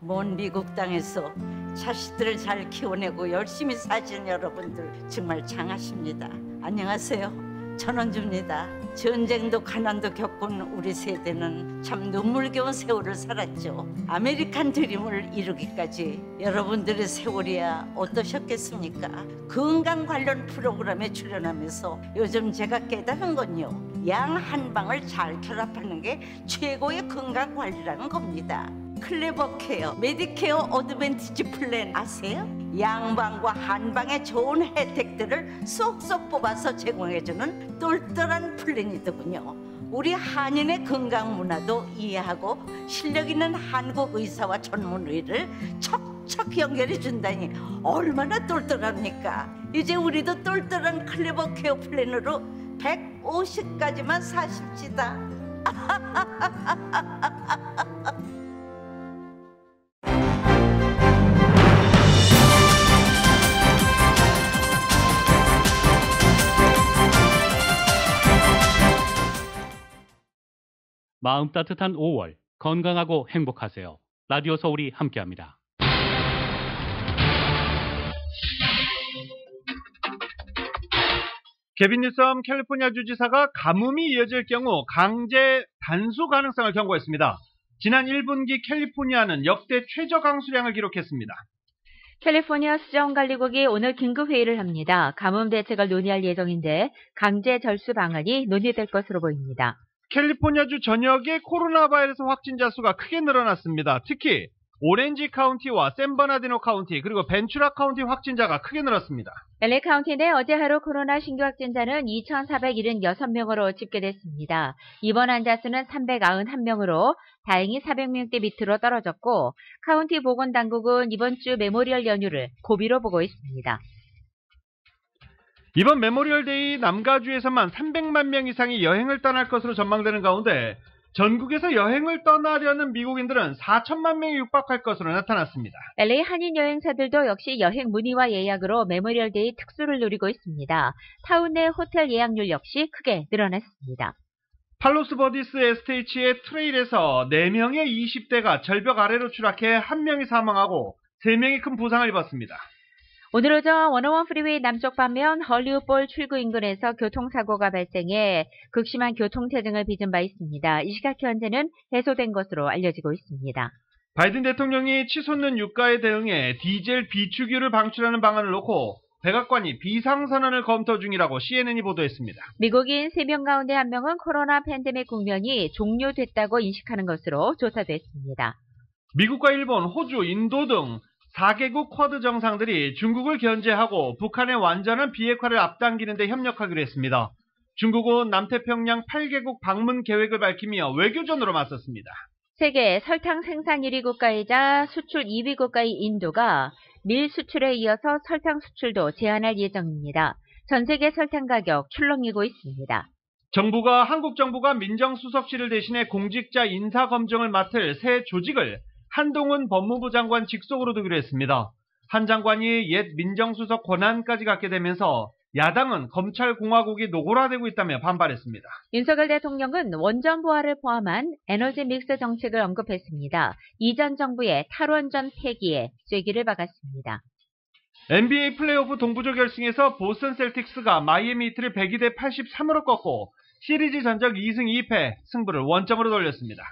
먼 미국 땅에서 자식들을 잘 키워내고 열심히 사시는 여러분들 정말 장하십니다. 안녕하세요. 전원주입니다. 전쟁도 가난도 겪은 우리 세대는 참 눈물겨운 세월을 살았죠. 아메리칸 드림을 이루기까지 여러분들의 세월이야 어떠셨겠습니까? 건강 관련 프로그램에 출연하면서 요즘 제가 깨달은 건요, 양 한방을 잘 결합하는 게 최고의 건강 관리라는 겁니다. 클레버 케어, 메디케어 어드밴티지 플랜 아세요? 양방과 한방의 좋은 혜택들을 쏙쏙 뽑아서 제공해주는 똘똘한 플랜이더군요. 우리 한인의 건강 문화도 이해하고 실력 있는 한국 의사와 전문의를 척척 연결해 준다니 얼마나 똘똘합니까? 이제 우리도 똘똘한 클레버 케어 플랜으로 150까지만 사십시다. 마음 따뜻한 5월, 건강하고 행복하세요. 라디오 서울이 함께합니다. 개빈 뉴섬 캘리포니아 주지사가 가뭄이 이어질 경우 강제 단수 가능성을 경고했습니다. 지난 1분기 캘리포니아는 역대 최저 강수량을 기록했습니다. 캘리포니아 수정관리국이 오늘 긴급회의를 합니다. 가뭄 대책을 논의할 예정인데 강제 절수 방안이 논의될 것으로 보입니다. 캘리포니아주 전역의 코로나 바이러스 확진자 수가 크게 늘어났습니다. 특히 오렌지 카운티와 샌버나디노 카운티 그리고 벤츄라 카운티 확진자가 크게 늘었습니다. LA 카운티 내 어제 하루 코로나 신규 확진자는 2,476명으로 집계됐습니다. 입원 환자 수는 391명으로 다행히 400명대 밑으로 떨어졌고 카운티 보건당국은 이번 주 메모리얼 연휴를 고비로 보고 있습니다. 이번 메모리얼데이 남가주에서만 300만 명 이상이 여행을 떠날 것으로 전망되는 가운데 전국에서 여행을 떠나려는 미국인들은 4천만 명이 육박할 것으로 나타났습니다. LA 한인 여행사들도 역시 여행 문의와 예약으로 메모리얼데이 특수를 노리고 있습니다. 타운 내 호텔 예약률 역시 크게 늘어났습니다. 팔로스 버디스 에스테이츠의 트레일에서 4명의 20대가 절벽 아래로 추락해 1명이 사망하고 3명이 큰 부상을 입었습니다. 오늘 오전 101 프리웨이 남쪽 방면 헐리우드볼 출구 인근에서 교통사고가 발생해 극심한 교통체증을 빚은 바 있습니다. 이 시각 현재는 해소된 것으로 알려지고 있습니다. 바이든 대통령이 치솟는 유가에 대응해 디젤 비축유를 방출하는 방안을 놓고 백악관이 비상선언을 검토 중이라고 CNN이 보도했습니다. 미국인 3명 가운데 1명은 코로나 팬데믹 국면이 종료됐다고 인식하는 것으로 조사됐습니다. 미국과 일본, 호주, 인도 등 4개국 쿼드 정상들이 중국을 견제하고 북한의 완전한 비핵화를 앞당기는 데 협력하기로 했습니다. 중국은 남태평양 8개국 방문 계획을 밝히며 외교전으로 맞섰습니다. 세계 설탕 생산 1위 국가이자 수출 2위 국가의 인도가 밀 수출에 이어서 설탕 수출도 제한할 예정입니다. 전 세계 설탕 가격 출렁이고 있습니다. 한국 정부가 민정수석실을 대신해 공직자 인사검증을 맡을 새 조직을 한동훈 법무부 장관 직속으로 두기로 했습니다. 한 장관이 옛 민정수석 권한까지 갖게 되면서 야당은 검찰공화국이 노골화되고 있다며 반발했습니다. 윤석열 대통령은 원전 부활을 포함한 에너지 믹스 정책을 언급했습니다. 이전 정부의 탈원전 폐기에 쐐기를 박았습니다. NBA 플레이오프 동부조 결승에서 보스턴 셀틱스가 마이애미 히트를 102대 83으로 꺾고 시리즈 전적 2승 2패 승부를 원점으로 돌렸습니다.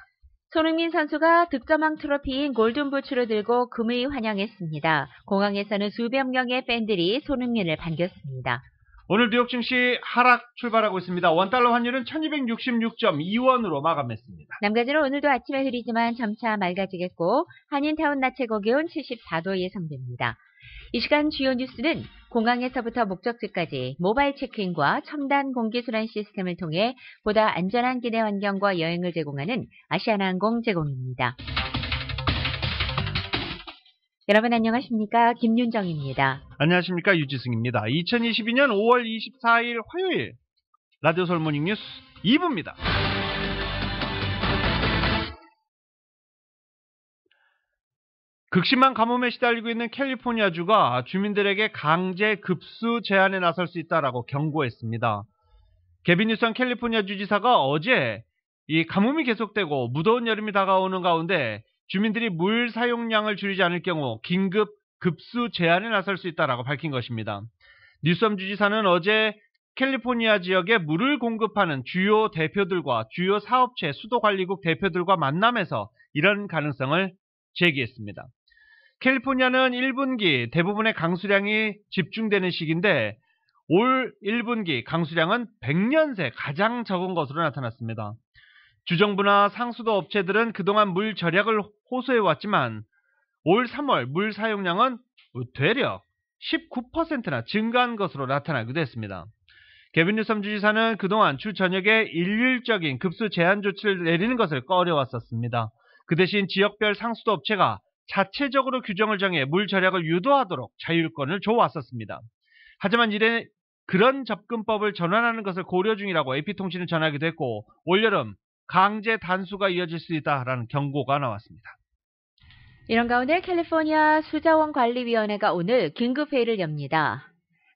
손흥민 선수가 득점왕 트로피인 골든부츠를 들고 금의 환영했습니다. 공항에서는 수백 명의 팬들이 손흥민을 반겼습니다. 오늘 뉴욕 증시 하락 출발하고 있습니다. 원달러 환율은 1266.2원으로 마감했습니다. 남가주는 오늘도 아침에 흐리지만 점차 맑아지겠고 한인타운 낮 최고 기온 74도 예상됩니다. 이 시간 주요 뉴스는 공항에서부터 목적지까지 모바일 체크인과 첨단 공기순환 시스템을 통해 보다 안전한 기내 환경과 여행을 제공하는 아시아나항공 제공입니다. 여러분 안녕하십니까? 김윤정입니다. 안녕하십니까? 유지승입니다. 2022년 5월 24일 화요일 라디오 서울 모닝 뉴스 2부입니다. 극심한 가뭄에 시달리고 있는 캘리포니아주가 주민들에게 강제 급수 제한에 나설 수 있다라고 경고했습니다. 개빈 뉴섬 캘리포니아 주지사가 어제 이 가뭄이 계속되고 무더운 여름이 다가오는 가운데 주민들이 물 사용량을 줄이지 않을 경우 긴급 급수 제한에 나설 수 있다라고 밝힌 것입니다. 뉴섬 주지사는 어제 캘리포니아 지역에 물을 공급하는 주요 대표들과 주요 사업체 수도관리국 대표들과 만남에서 이런 가능성을 제기했습니다. 캘리포니아는 1분기 대부분의 강수량이 집중되는 시기인데 올 1분기 강수량은 100년 새 가장 적은 것으로 나타났습니다. 주정부나 상수도 업체들은 그동안 물 절약을 호소해왔지만 올 3월 물 사용량은 되려 19%나 증가한 것으로 나타나기도 했습니다. 게빈 뉴섬 주지사는 그동안 주 전역에 일률적인 급수 제한 조치를 내리는 것을 꺼려왔었습니다. 그 대신 지역별 상수도 업체가 자체적으로 규정을 정해 물 절약을 유도하도록 자율권을 줘왔었습니다. 하지만 이래 그런 접근법을 전환하는 것을 고려 중이라고 AP통신은 전하기도 했고 올여름 강제 단수가 이어질 수 있다라는 경고가 나왔습니다. 이런 가운데 캘리포니아 수자원관리위원회가 오늘 긴급회의를 엽니다.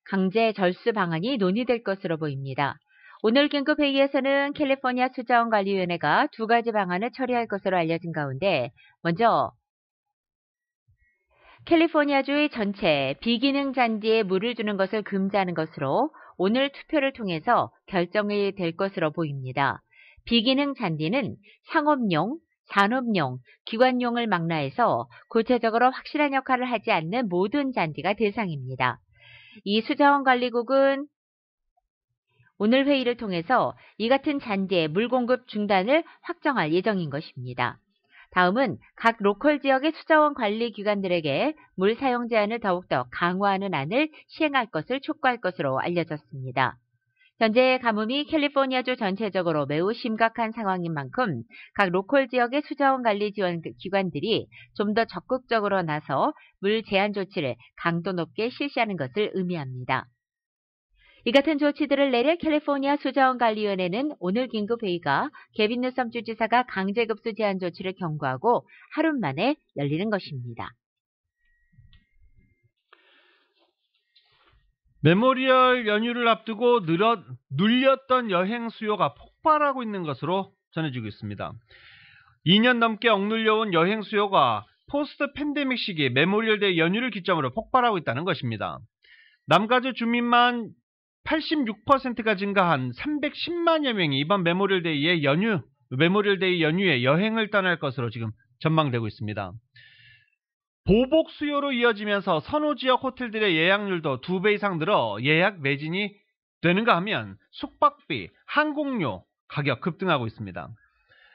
강제 절수 방안이 논의될 것으로 보입니다. 오늘 긴급회의에서는 캘리포니아 수자원관리위원회가 두 가지 방안을 처리할 것으로 알려진 가운데 먼저 캘리포니아주의 전체 비기능 잔디에 물을 주는 것을 금지하는 것으로 오늘 투표를 통해서 결정이 될 것으로 보입니다. 비기능 잔디는 상업용, 산업용, 기관용을 망라해서 구체적으로 확실한 역할을 하지 않는 모든 잔디가 대상입니다. 이 수자원관리국은 오늘 회의를 통해서 이 같은 잔디의 물 공급 중단을 확정할 예정인 것입니다. 다음은 각 로컬 지역의 수자원 관리 기관들에게 물 사용 제한을 더욱더 강화하는 안을 시행할 것을 촉구할 것으로 알려졌습니다. 현재 가뭄이 캘리포니아주 전체적으로 매우 심각한 상황인 만큼 각 로컬 지역의 수자원 관리 지원 기관들이 좀 더 적극적으로 나서 물 제한 조치를 강도 높게 실시하는 것을 의미합니다. 이 같은 조치들을 내릴 캘리포니아 수자원관리위원회는 오늘 긴급회의가 게빈 뉴섬 주지사가 강제급수 제한 조치를 경고하고 하루 만에 열리는 것입니다. 메모리얼 연휴를 앞두고 눌렸던 여행 수요가 폭발하고 있는 것으로 전해지고 있습니다. 2년 넘게 억눌려온 여행 수요가 포스트 팬데믹 시기 메모리얼데이 연휴를 기점으로 폭발하고 있다는 것입니다. 남가주 주민만 86%가 증가한 310만여 명이 이번 메모리얼데이 연휴에 여행을 떠날 것으로 지금 전망되고 있습니다. 보복 수요로 이어지면서 선호 지역 호텔들의 예약률도 2배 이상 늘어 예약 매진이 되는가 하면 숙박비, 항공료 가격 급등하고 있습니다.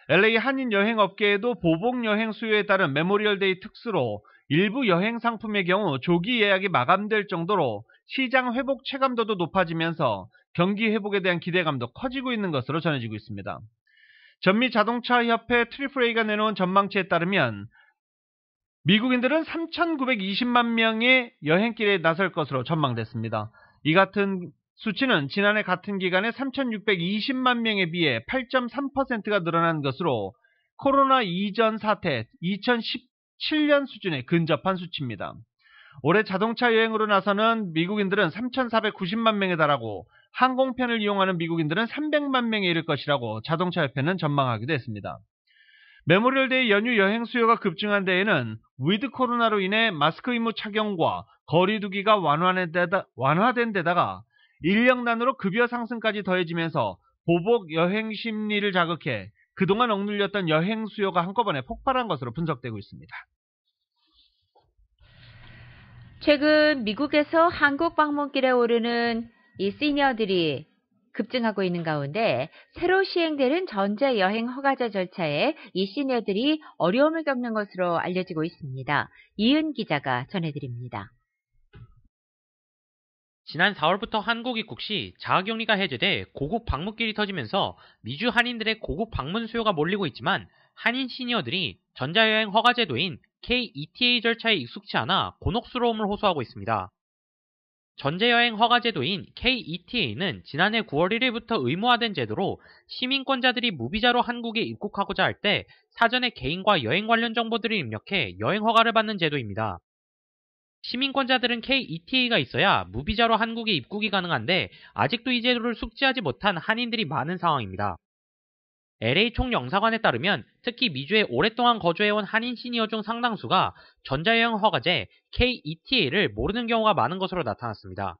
LA 한인 여행 업계에도 보복 여행 수요에 따른 메모리얼데이 특수로 일부 여행 상품의 경우 조기 예약이 마감될 정도로 시장 회복 체감도도 높아지면서 경기 회복에 대한 기대감도 커지고 있는 것으로 전해지고 있습니다. 전미 자동차 협회 트리플A가 내놓은 전망치에 따르면 미국인들은 3,920만 명의 여행길에 나설 것으로 전망됐습니다. 이 같은 수치는 지난해 같은 기간에 3,620만 명에 비해 8.3%가 늘어난 것으로 코로나 이전 사태 2017년 수준에 근접한 수치입니다. 올해 자동차 여행으로 나서는 미국인들은 3,490만 명에 달하고 항공편을 이용하는 미국인들은 300만 명에 이를 것이라고 자동차협회는 전망하기도 했습니다. 메모리얼데이 연휴 여행 수요가 급증한 데에는 위드 코로나로 인해 마스크 의무 착용과 거리 두기가 완화된 데다가 인력난으로 급여 상승까지 더해지면서 보복 여행 심리를 자극해 그동안 억눌렸던 여행 수요가 한꺼번에 폭발한 것으로 분석되고 있습니다. 최근 미국에서 한국 방문길에 오르는 이 시니어들이 급증하고 있는 가운데 새로 시행되는 전제 여행 허가제 절차에 이 시니어들이 어려움을 겪는 것으로 알려지고 있습니다. 이은 기자가 전해드립니다. 지난 4월부터 한국 입국 시 자가격리가 해제돼 고국 방문길이 터지면서 미주 한인들의 고국 방문 수요가 몰리고 있지만 한인 시니어들이 전자여행 허가제도인 KETA 절차에 익숙치 않아 곤혹스러움을 호소하고 있습니다. 전제여행 허가제도인 KETA는 지난해 9월 1일부터 의무화된 제도로 시민권자들이 무비자로 한국에 입국하고자 할 때 사전에 개인과 여행 관련 정보들을 입력해 여행 허가를 받는 제도입니다. 시민권자들은 KETA가 있어야 무비자로 한국에 입국이 가능한데 아직도 이 제도를 숙지하지 못한 한인들이 많은 상황입니다. LA 총영사관에 따르면 특히 미주에 오랫동안 거주해온 한인 시니어 중 상당수가 전자여행 허가제 KETA를 모르는 경우가 많은 것으로 나타났습니다.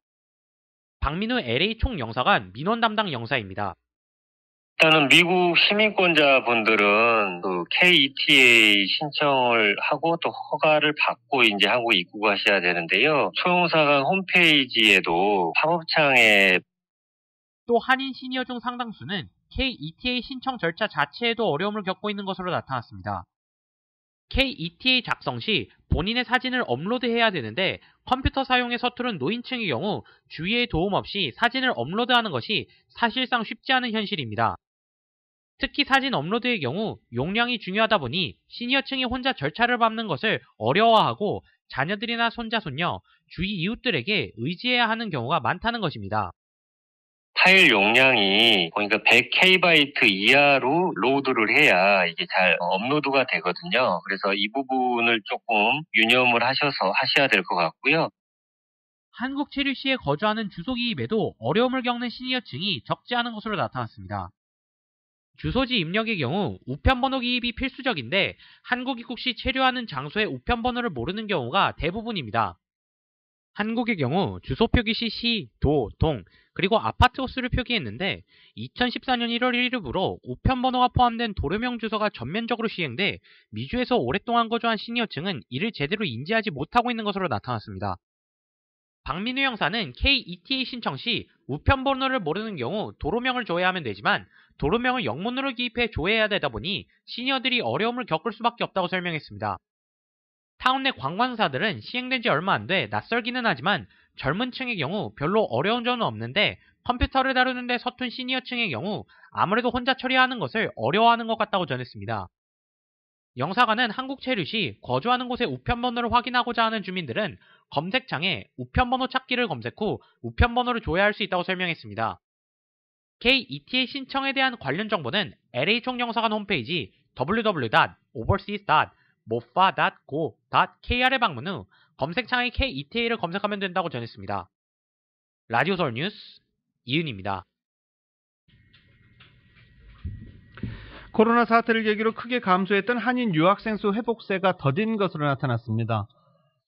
박민우 LA 총영사관 민원 담당 영사입니다. 일단은 미국 시민권자분들은 그 KETA 신청을 하고 또 허가를 받고 이제 한국에 입국하셔야 되는데요. 총영사관 홈페이지에도 팝업창에 또 한인 시니어 중 상당수는 KETA 신청 절차 자체에도 어려움을 겪고 있는 것으로 나타났습니다. KETA 작성 시 본인의 사진을 업로드해야 되는데 컴퓨터 사용에 서투른 노인층의 경우 주위의 도움 없이 사진을 업로드하는 것이 사실상 쉽지 않은 현실입니다. 특히 사진 업로드의 경우 용량이 중요하다 보니 시니어층이 혼자 절차를 밟는 것을 어려워하고 자녀들이나 손자, 손녀, 주위 이웃들에게 의지해야 하는 경우가 많다는 것입니다. 파일 용량이 보니까 100KB 이하로 로드를 해야 이게 잘 업로드가 되거든요. 그래서 이 부분을 조금 유념을 하셔야 될 것 같고요. 한국 체류시에 거주하는 주소 기입에도 어려움을 겪는 시니어층이 적지 않은 것으로 나타났습니다. 주소지 입력의 경우 우편번호 기입이 필수적인데 한국 입국 시 체류하는 장소의 우편번호를 모르는 경우가 대부분입니다. 한국의 경우 주소 표기 시 시, 도, 동, 그리고 아파트 호수를 표기했는데 2014년 1월 1일부로 우편번호가 포함된 도로명 주소가 전면적으로 시행돼 미주에서 오랫동안 거주한 시니어층은 이를 제대로 인지하지 못하고 있는 것으로 나타났습니다. 박민우 형사는 KETA 신청 시 우편번호를 모르는 경우 도로명을 조회하면 되지만 도로명을 영문으로 기입해 조회해야 되다 보니 시니어들이 어려움을 겪을 수밖에 없다고 설명했습니다. 타운 내 관광사들은 시행된 지 얼마 안 돼 낯설기는 하지만 젊은 층의 경우 별로 어려운 점은 없는데 컴퓨터를 다루는데 서툰 시니어층의 경우 아무래도 혼자 처리하는 것을 어려워하는 것 같다고 전했습니다. 영사관은 한국 체류 시 거주하는 곳의 우편번호를 확인하고자 하는 주민들은 검색창에 우편번호 찾기를 검색 후 우편번호를 조회할 수 있다고 설명했습니다. KETA 신청에 대한 관련 정보는 LA 총영사관 홈페이지 www.overseas.mofa.go.kr에 방문 후 검색창에 KETA를 검색하면 된다고 전했습니다. 라디오 서울 뉴스 이은입니다. 코로나 사태를 계기로 크게 감소했던 한인 유학생 수 회복세가 더딘 것으로 나타났습니다.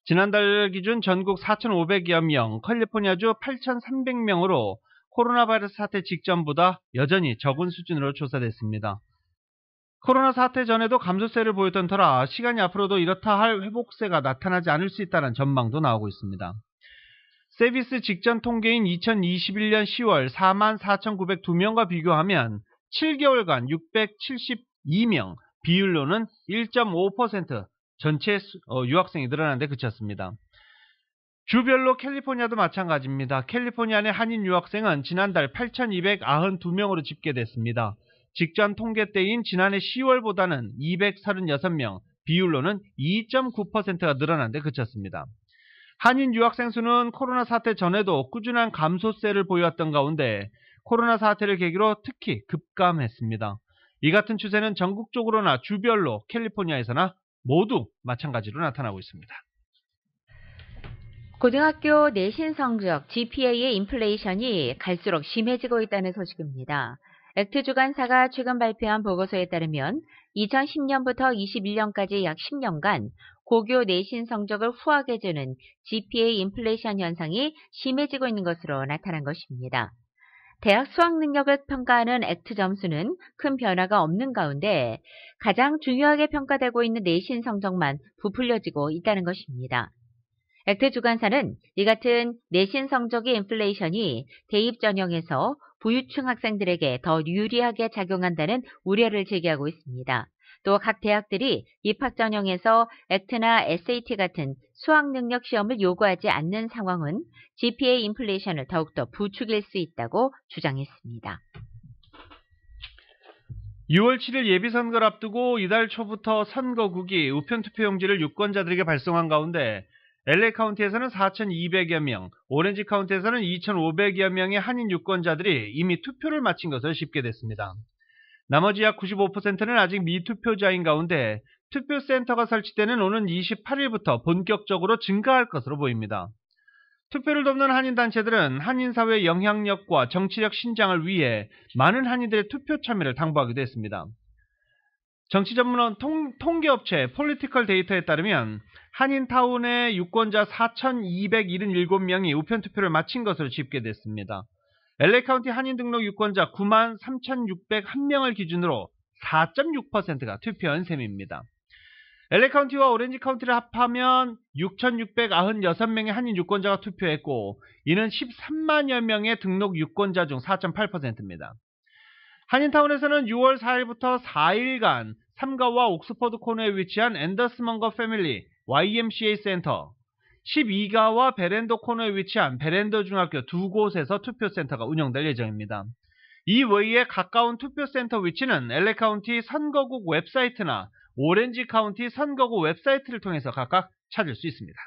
지난달 기준 전국 4,500여 명, 캘리포니아주 8,300명으로 코로나 바이러스 사태 직전보다 여전히 적은 수준으로 조사됐습니다. 코로나 사태 전에도 감소세를 보였던 터라 시간이 앞으로도 이렇다 할 회복세가 나타나지 않을 수 있다는 전망도 나오고 있습니다. 세비스 직전 통계인 2021년 10월 44,902명과 비교하면 7개월간 672명, 비율로는 1.5% 전체 유학생이 늘어난 데 그쳤습니다. 주별로 캘리포니아도 마찬가지입니다. 캘리포니아 내 한인 유학생은 지난달 8,292명으로 집계됐습니다. 직전 통계 때인 지난해 10월보다는 236명, 비율로는 2.9%가 늘어난 데 그쳤습니다. 한인 유학생 수는 코로나 사태 전에도 꾸준한 감소세를 보였던 가운데 코로나 사태를 계기로 특히 급감했습니다. 이 같은 추세는 전국적으로나 주별로 캘리포니아에서나 모두 마찬가지로 나타나고 있습니다. 고등학교 내신 성적 GPA의 인플레이션이 갈수록 심해지고 있다는 소식입니다. 액트 주간사가 최근 발표한 보고서에 따르면 2010년부터 21년까지 약 10년간 고교 내신 성적을 후하게 주는 GPA 인플레이션 현상이 심해지고 있는 것으로 나타난 것입니다. 대학 수학 능력을 평가하는 액트 점수는 큰 변화가 없는 가운데 가장 중요하게 평가되고 있는 내신 성적만 부풀려지고 있다는 것입니다. 액트 주간사는 이 같은 내신 성적의 인플레이션이 대입 전형에서 부유층 학생들에게 더 유리하게 작용한다는 우려를 제기하고 있습니다. 또 각 대학들이 입학 전형에서 액트나 SAT 같은 수학 능력 시험을 요구하지 않는 상황은 GPA 인플레이션을 더욱더 부추길 수 있다고 주장했습니다. 6월 7일 예비선거를 앞두고 이달 초부터 선거국이 우편투표용지를 유권자들에게 발송한 가운데 LA 카운티에서는 4,200여 명, 오렌지 카운티에서는 2,500여 명의 한인 유권자들이 이미 투표를 마친 것을 집계됐습니다. 나머지 약 95%는 아직 미투표자인 가운데 투표센터가 설치되는 오는 28일부터 본격적으로 증가할 것으로 보입니다. 투표를 돕는 한인단체들은 한인사회의 영향력과 정치적 신장을 위해 많은 한인들의 투표 참여를 당부하기도 했습니다. 정치 전문원 통계업체 폴리티컬 데이터에 따르면 한인타운의 유권자 4,277명이 우편투표를 마친 것으로 집계됐습니다. LA카운티 한인등록 유권자 93,601명을 기준으로 4.6%가 투표한 셈입니다. LA카운티와 오렌지카운티를 합하면 6,696명의 한인 유권자가 투표했고 이는 13만여 명의 등록 유권자 중 4.8%입니다. 한인타운에서는 6월 4일부터 4일간 삼가와 옥스퍼드 코너에 위치한 앤더스먼거 패밀리 YMCA 센터, 12가와 베랜더 코너에 위치한 베랜더 중학교 두 곳에서 투표센터가 운영될 예정입니다. 이 외에 가까운 투표센터 위치는 LA카운티 선거국 웹사이트나 오렌지 카운티 선거구 웹사이트를 통해서 각각 찾을 수 있습니다.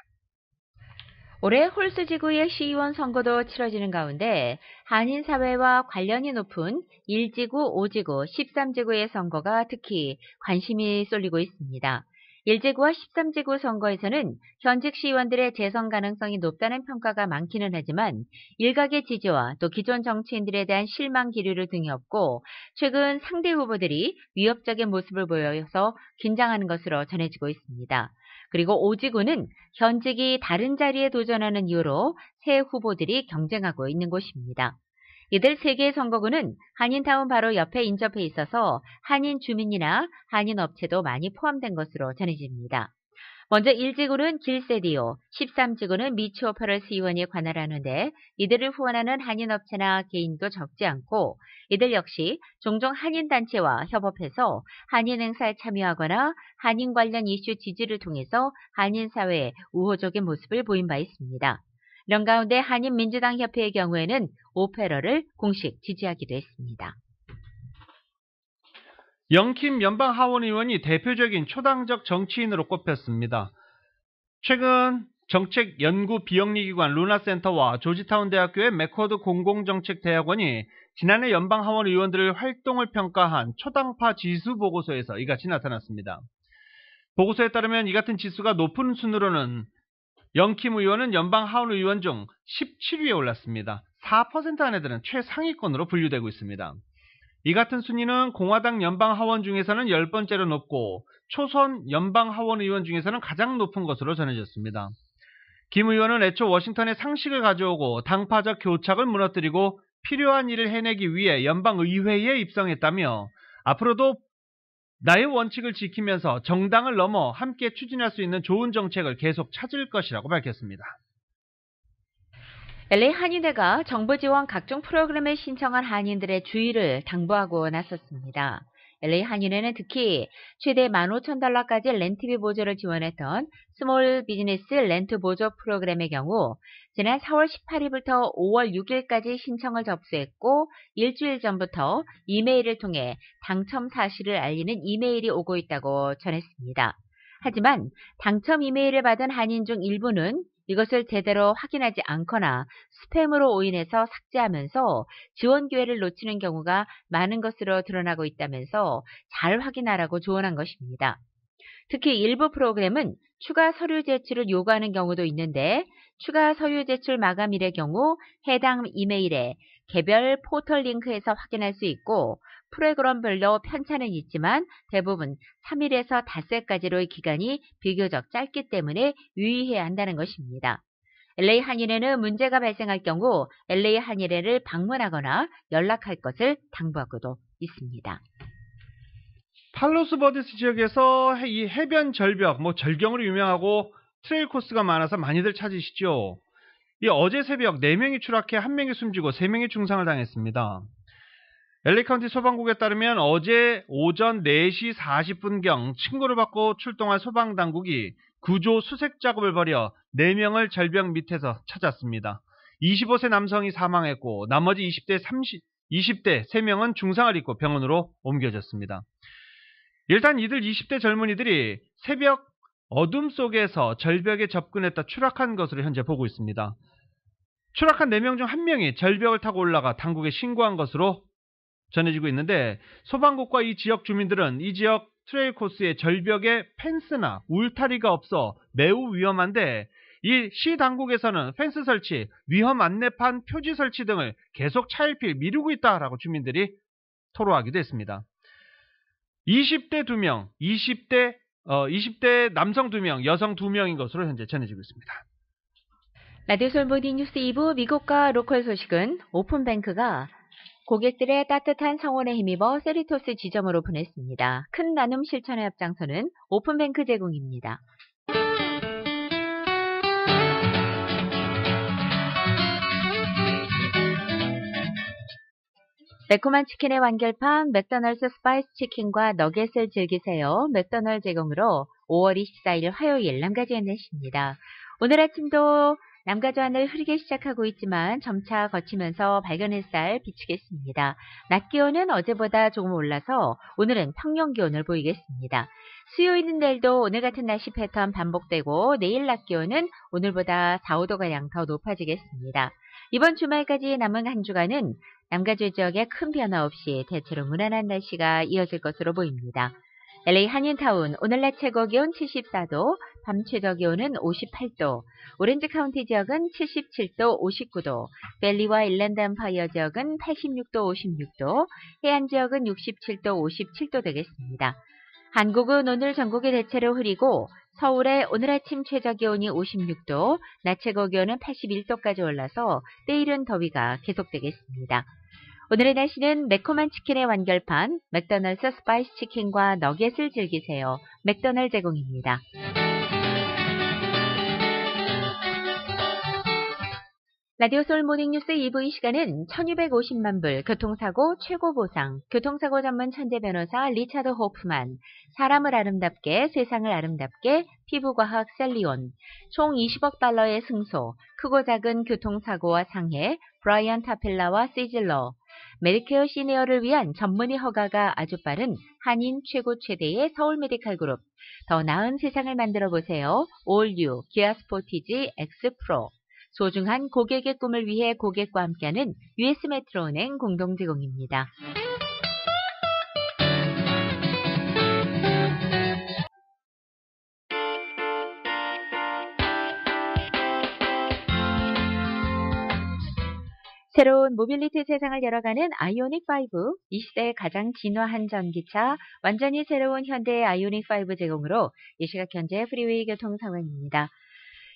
올해 홀스지구의 시의원 선거도 치러지는 가운데 한인사회와 관련이 높은 1지구, 5지구, 13지구의 선거가 특히 관심이 쏠리고 있습니다. 1지구와 13지구 선거에서는 현직 시의원들의 재선 가능성이 높다는 평가가 많기는 하지만 일각의 지지와 또 기존 정치인들에 대한 실망 기류를 등에 업고 최근 상대 후보들이 위협적인 모습을 보여서 긴장하는 것으로 전해지고 있습니다. 그리고 5지구는 현직이 다른 자리에 도전하는 이유로 새 후보들이 경쟁하고 있는 곳입니다. 이들 3개의 선거구는 한인타운 바로 옆에 인접해 있어서 한인 주민이나 한인 업체도 많이 포함된 것으로 전해집니다. 먼저 1지구는 길세디오, 13지구는 미치 오퍼럴 시의원이 관할하는데 이들을 후원하는 한인업체나 개인도 적지 않고 이들 역시 종종 한인단체와 협업해서 한인 행사에 참여하거나 한인 관련 이슈 지지를 통해서 한인사회의 우호적인 모습을 보인 바 있습니다. 이런 가운데 한인민주당협회의 경우에는 오페러를 공식 지지하기도 했습니다. 영킴 연방하원의원이 대표적인 초당적 정치인으로 꼽혔습니다. 최근 정책연구 비영리기관 루나센터와 조지타운 대학교의 맥코드 공공정책대학원이 지난해 연방하원 의원들의 활동을 평가한 초당파 지수 보고서에서 이같이 나타났습니다. 보고서에 따르면 이 같은 지수가 높은 순으로는 영킴 의원은 연방하원 의원 중 17위에 올랐습니다. 4% 안에들은 최상위권으로 분류되고 있습니다. 이 같은 순위는 공화당 연방하원 중에서는 10번째로 높고 초선 연방하원 의원 중에서는 가장 높은 것으로 전해졌습니다. 김 의원은 애초 워싱턴에 상식을 가져오고 당파적 교착을 무너뜨리고 필요한 일을 해내기 위해 연방의회에 입성했다며 앞으로도 나의 원칙을 지키면서 정당을 넘어 함께 추진할 수 있는 좋은 정책을 계속 찾을 것이라고 밝혔습니다. LA 한인회가 정부 지원 각종 프로그램에 신청한 한인들의 주의를 당부하고 나섰습니다. LA 한인회는 특히 최대 $15,000까지 렌트비 보조를 지원했던 스몰 비즈니스 렌트 보조 프로그램의 경우 지난 4월 18일부터 5월 6일까지 신청을 접수했고 일주일 전부터 이메일을 통해 당첨 사실을 알리는 이메일이 오고 있다고 전했습니다. 하지만 당첨 이메일을 받은 한인 중 일부는 이것을 제대로 확인하지 않거나 스팸으로 오인해서 삭제하면서 지원 기회를 놓치는 경우가 많은 것으로 드러나고 있다면서 잘 확인하라고 조언한 것입니다. 특히 일부 프로그램은 추가 서류 제출을 요구하는 경우도 있는데 추가 서류 제출 마감일의 경우 해당 이메일에 개별 포털 링크에서 확인할 수 있고 프로그램별로 편차는 있지만 대부분 3일에서 닷새까지로의 기간이 비교적 짧기 때문에 유의해야 한다는 것입니다. LA 한인회는 문제가 발생할 경우 LA 한인회를 방문하거나 연락할 것을 당부하고도 있습니다. 팔로스버디스 지역에서 이 해변 절벽, 절경으로 유명하고 트레일 코스가 많아서 많이들 찾으시죠. 이 어제 새벽 4명이 추락해 1명이 숨지고 3명이 중상을 당했습니다. LA 카운티 소방국에 따르면 어제 오전 4시 40분경 신고를 받고 출동한 소방당국이 구조 수색 작업을 벌여 4명을 절벽 밑에서 찾았습니다. 25세 남성이 사망했고 나머지 20대 3명은 중상을 입고 병원으로 옮겨졌습니다. 일단 이들 20대 젊은이들이 새벽 어둠 속에서 절벽에 접근했다 추락한 것으로 현재 보고 있습니다. 추락한 4명 중 1명이 절벽을 타고 올라가 당국에 신고한 것으로 전해지고 있는데 소방국과 이 지역 주민들은 이 지역 트레일 코스의 절벽에 펜스나 울타리가 없어 매우 위험한데 이 시 당국에서는 펜스 설치, 위험 안내판 표지 설치 등을 계속 차일피일 미루고 있다라고 주민들이 토로하기도 했습니다. 20대 2명, 20대 남성 2명, 여성 2명인 것으로 현재 전해지고 있습니다. 라디오솔 모닝뉴스 2부 미국과 로컬 소식은 오픈뱅크가 고객들의 따뜻한 성원에 힘입어 세리토스 지점으로 보냈습니다. 큰 나눔 실천의 앞장서는 오픈뱅크 제공입니다. 매콤한 치킨의 완결판 맥도날드 스파이스 치킨과 너겟을 즐기세요. 맥도날드 제공으로 5월 24일 화요일 남가주의 날씨입니다. 오늘 아침도 남가주 하늘 흐리게 시작하고 있지만 점차 거치면서 밝은 햇살 비추겠습니다. 낮 기온은 어제보다 조금 올라서 오늘은 평년 기온을 보이겠습니다. 수요일인 내일도 오늘 같은 날씨 패턴 반복되고 내일 낮 기온은 오늘보다 4, 5도가량 더 높아지겠습니다. 이번 주말까지 남은 한 주간은 남가주 지역에 큰 변화 없이 대체로 무난한 날씨가 이어질 것으로 보입니다. LA 한인타운 오늘 낮 최고 기온 74도, 밤 최저 기온은 58도, 오렌지 카운티 지역은 77도, 59도, 밸리와 일랜드 엠파이어 지역은 86도, 56도, 해안 지역은 67도, 57도 되겠습니다. 한국은 오늘 전국이 대체로 흐리고 서울의 오늘 아침 최저 기온이 56도, 낮 최고 기온은 81도까지 올라서 내일은 더위가 계속되겠습니다. 오늘의 날씨는 매콤한 치킨의 완결판, 맥도날드 스파이스 치킨과 너겟을 즐기세요. 맥도날드 제공입니다. 라디오솔 모닝뉴스 2부 이 시간은 1250만 불 교통사고 최고 보상, 교통사고 전문 천재 변호사 리차드 호프만, 사람을 아름답게 세상을 아름답게 피부과학 셀리온, 총 20억 달러의 승소, 크고 작은 교통사고와 상해 브라이언 타필라와 시즐러, 메디케어 시니어를 위한 전문의 허가가 아주 빠른 한인 최고 최대의 서울 메디칼 그룹, 더 나은 세상을 만들어 보세요. 올유 기아 스포티지 X 프로, 소중한 고객의 꿈을 위해 고객과 함께하는 US 메트로은행 공동 제공입니다. 새로운 모빌리티 세상을 열어가는 아이오닉5, 이 시대의 가장 진화한 전기차, 완전히 새로운 현대의 아이오닉5 제공으로 이 시각 현재 프리웨이 교통 상황입니다.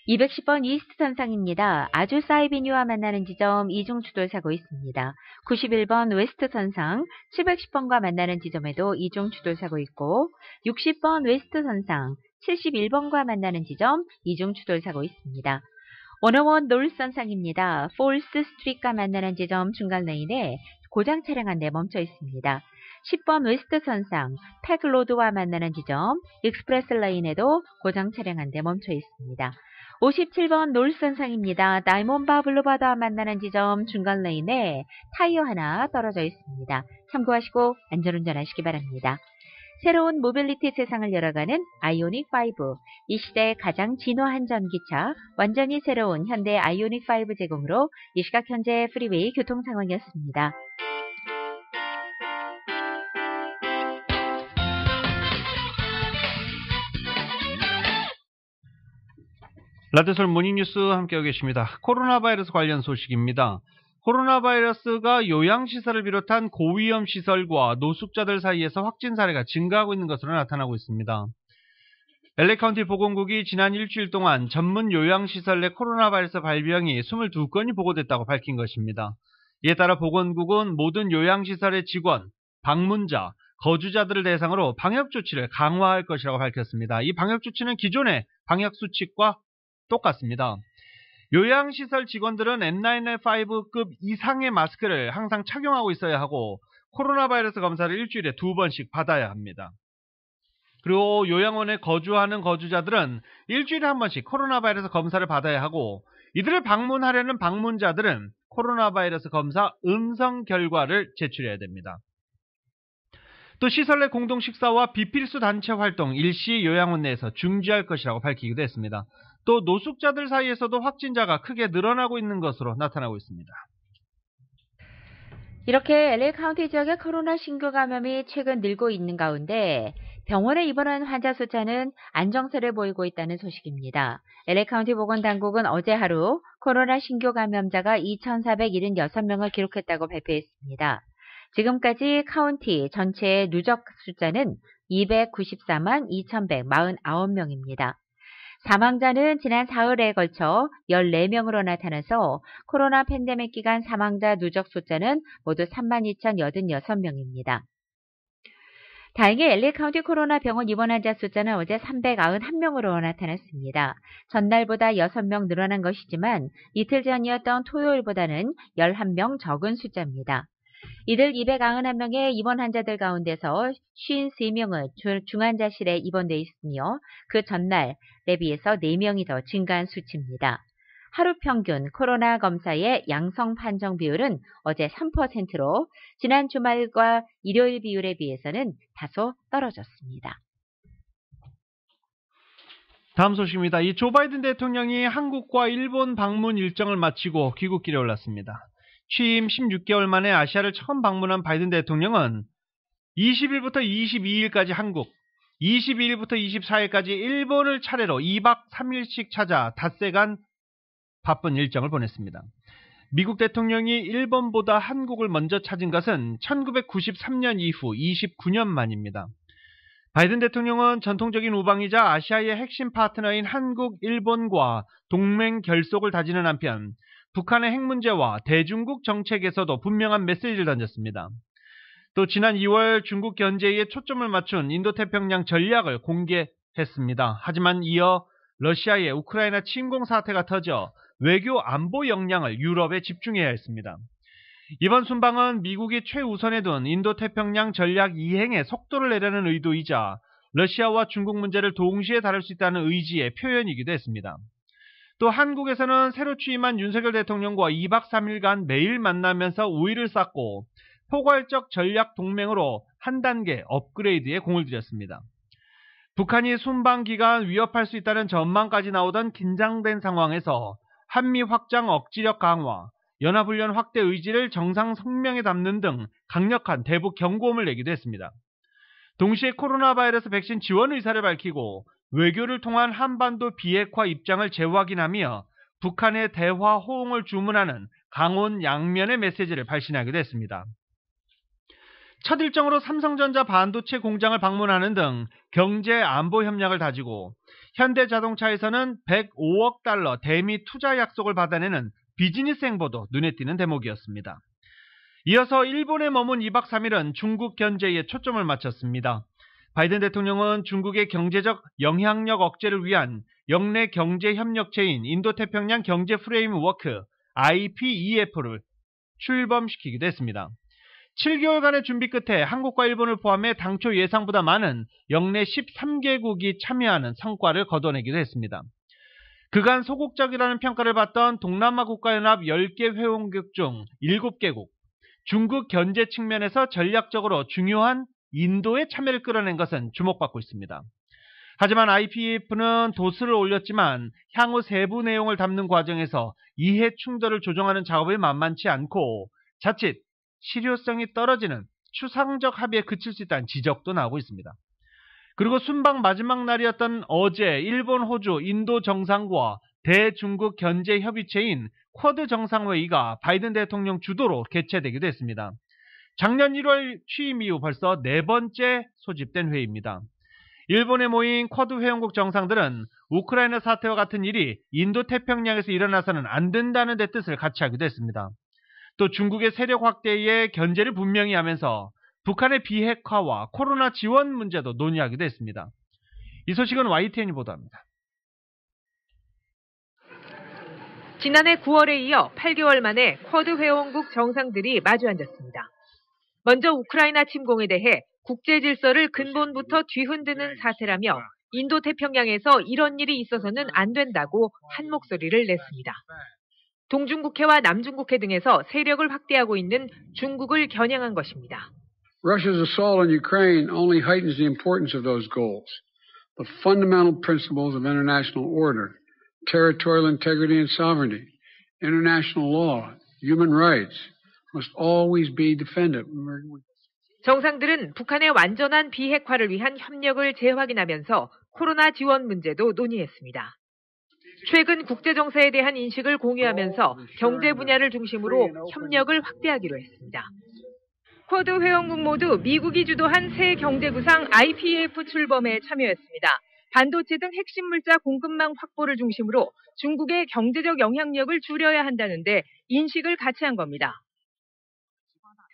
210번 이스트 선상입니다. 아주 사이비뉴와 만나는 지점 이중 추돌 사고 있습니다. 91번 웨스트 선상 710번과 만나는 지점에도 이중 추돌 사고 있고 60번 웨스트 선상 71번과 만나는 지점 이중 추돌 사고 있습니다. 101 노스 선상입니다. 폴스 스트리트과 만나는 지점 중간 레인에 고장 차량 한 대 멈춰 있습니다. 10번 웨스트 선상 팩로드와 만나는 지점 익스프레스 레인에도 고장 차량 한 대 멈춰 있습니다. 57번 놀선상입니다. 다이몬바 블루바드와 만나는 지점 중간 레인에 타이어 하나 떨어져 있습니다. 참고하시고 안전운전하시기 바랍니다. 새로운 모빌리티 세상을 열어가는 아이오닉5, 이 시대의 가장 진화한 전기차, 완전히 새로운 현대 아이오닉5 제공으로 이 시각 현재 프리웨이 교통 상황이었습니다. 라디오솔 모닝뉴스 함께하고 계십니다. 코로나 바이러스 관련 소식입니다. 코로나 바이러스가 요양시설을 비롯한 고위험 시설과 노숙자들 사이에서 확진 사례가 증가하고 있는 것으로 나타나고 있습니다. LA 카운티 보건국이 지난 일주일 동안 전문 요양시설 내 코로나 바이러스 발병이 22건이 보고됐다고 밝힌 것입니다. 이에 따라 보건국은 모든 요양시설의 직원, 방문자, 거주자들을 대상으로 방역 조치를 강화할 것이라고 밝혔습니다. 이 방역 조치는 기존의 방역 수칙과 똑같습니다. 요양시설 직원들은 N95급 이상의 마스크를 항상 착용하고 있어야 하고 코로나 바이러스 검사를 일주일에 2번씩 받아야 합니다. 그리고 요양원에 거주하는 거주자들은 일주일에 한 번씩 코로나 바이러스 검사를 받아야 하고 이들을 방문하려는 방문자들은 코로나 바이러스 검사 음성 결과를 제출해야 됩니다. 또 시설 내 공동 식사와 비필수 단체 활동 일시 요양원 내에서 중지할 것이라고 밝히기도 했습니다. 또 노숙자들 사이에서도 확진자가 크게 늘어나고 있는 것으로 나타나고 있습니다. 이렇게 LA 카운티 지역의 코로나 신규 감염이 최근 늘고 있는 가운데 병원에 입원한 환자 숫자는 안정세를 보이고 있다는 소식입니다. LA 카운티 보건당국은 어제 하루 코로나 신규 감염자가 2,476명을 기록했다고 발표했습니다. 지금까지 카운티 전체의 누적 숫자는 294만 2,149명입니다. 사망자는 지난 사흘에 걸쳐 14명으로 나타나서 코로나 팬데믹 기간 사망자 누적 숫자는 모두 32,086명입니다. 다행히 LA 카운티 코로나 병원 입원 환자 숫자는 어제 391명으로 나타났습니다. 전날보다 6명 늘어난 것이지만 이틀 전이었던 토요일보다는 11명 적은 숫자입니다. 이들 291명의 입원 환자들 가운데서 53명은 중환자실에 입원돼 있으며 그 전날에 비해서 4명이 더 증가한 수치입니다. 하루 평균 코로나 검사의 양성 판정 비율은 어제 3%로 지난 주말과 일요일 비율에 비해서는 다소 떨어졌습니다. 다음 소식입니다. 이 조 바이든 대통령이 한국과 일본 방문 일정을 마치고 귀국길에 올랐습니다. 취임 16개월 만에 아시아를 처음 방문한 바이든 대통령은 20일부터 22일까지 한국, 22일부터 24일까지 일본을 차례로 2박 3일씩 찾아 닷새간 바쁜 일정을 보냈습니다. 미국 대통령이 일본보다 한국을 먼저 찾은 것은 1993년 이후 29년 만입니다. 바이든 대통령은 전통적인 우방이자 아시아의 핵심 파트너인 한국, 일본과 동맹 결속을 다지는 한편 북한의 핵 문제와 대중국 정책에서도 분명한 메시지를 던졌습니다. 또 지난 2월 중국 견제에 초점을 맞춘 인도태평양 전략을 공개했습니다. 하지만 이어 러시아의 우크라이나 침공 사태가 터져 외교 안보 역량을 유럽에 집중해야 했습니다. 이번 순방은 미국이 최우선에 둔 인도태평양 전략 이행에 속도를 내려는 의도이자 러시아와 중국 문제를 동시에 다룰 수 있다는 의지의 표현이기도 했습니다. 또 한국에서는 새로 취임한 윤석열 대통령과 2박 3일간 매일 만나면서 우위를 쌓고 포괄적 전략 동맹으로 한 단계 업그레이드에 공을 들였습니다. 북한이 순방 기간 위협할 수 있다는 전망까지 나오던 긴장된 상황에서 한미 확장 억지력 강화, 연합훈련 확대 의지를 정상 성명에 담는 등 강력한 대북 경고음을 내기도 했습니다. 동시에 코로나 바이러스 백신 지원 의사를 밝히고 외교를 통한 한반도 비핵화 입장을 재확인하며 북한의 대화 호응을 주문하는 강원 양면의 메시지를 발신하기도 했습니다. 첫 일정으로 삼성전자 반도체 공장을 방문하는 등 경제 안보 협력을 다지고 현대자동차에서는 105억 달러 대미 투자 약속을 받아내는 비즈니스 행보도 눈에 띄는 대목이었습니다. 이어서 일본에 머문 2박 3일은 중국 견제에 초점을 맞췄습니다. 바이든 대통령은 중국의 경제적 영향력 억제를 위한 영내 경제협력체인 인도태평양 경제 프레임워크 IPEF를 출범시키기도 했습니다. 7개월간의 준비 끝에 한국과 일본을 포함해 당초 예상보다 많은 영내 13개국이 참여하는 성과를 거둬내기도 했습니다. 그간 소극적이라는 평가를 받던 동남아 국가연합 10개 회원국 중 7개국, 중국 견제 측면에서 전략적으로 중요한 인도의 참여를 끌어낸 것은 주목받고 있습니다. 하지만 IPEF는 도수를 올렸지만 향후 세부 내용을 담는 과정에서 이해 충돌을 조정하는 작업이 만만치 않고 자칫 실효성이 떨어지는 추상적 합의에 그칠 수 있다는 지적도 나오고 있습니다. 그리고 순방 마지막 날이었던 어제 일본, 호주, 인도 정상과 대중국 견제 협의체인 쿼드 정상회의가 바이든 대통령 주도로 개최되기도 했습니다. 작년 1월 취임 이후 벌써 4번째 소집된 회의입니다. 일본에 모인 쿼드 회원국 정상들은 우크라이나 사태와 같은 일이 인도태평양에서 일어나서는 안 된다는 데 뜻을 같이 하기도 했습니다. 또 중국의 세력 확대에 견제를 분명히 하면서 북한의 비핵화와 코로나 지원 문제도 논의하기도 했습니다. 이 소식은 YTN이 보도합니다. 지난해 9월에 이어 8개월 만에 쿼드 회원국 정상들이 마주 앉았습니다. 먼저 우크라이나 침공에 대해 국제 질서를 근본부터 뒤흔드는 사태라며 인도태평양에서 이런 일이 있어서는 안 된다고 한 목소리를 냈습니다. 동중국해와 남중국해 등에서 세력을 확대하고 있는 중국을 겨냥한 것입니다. Russia's assault on Ukraine only heightens the importance of those goals. The fundamental principles of international order, territorial integrity and sovereignty, international law, human rights must always be defended. 정상들은 북한의 완전한 비핵화를 위한 협력을 재확인하면서 코로나 지원 문제도 논의했습니다. 최근 국제정세에 대한 인식을 공유하면서 경제 분야를 중심으로 협력을 확대하기로 했습니다. 쿼드 회원국 모두 미국이 주도한 새 경제구상 IPEF 출범에 참여했습니다. 반도체 등 핵심 물자 공급망 확보를 중심으로 중국의 경제적 영향력을 줄여야 한다는데 인식을 같이 한 겁니다.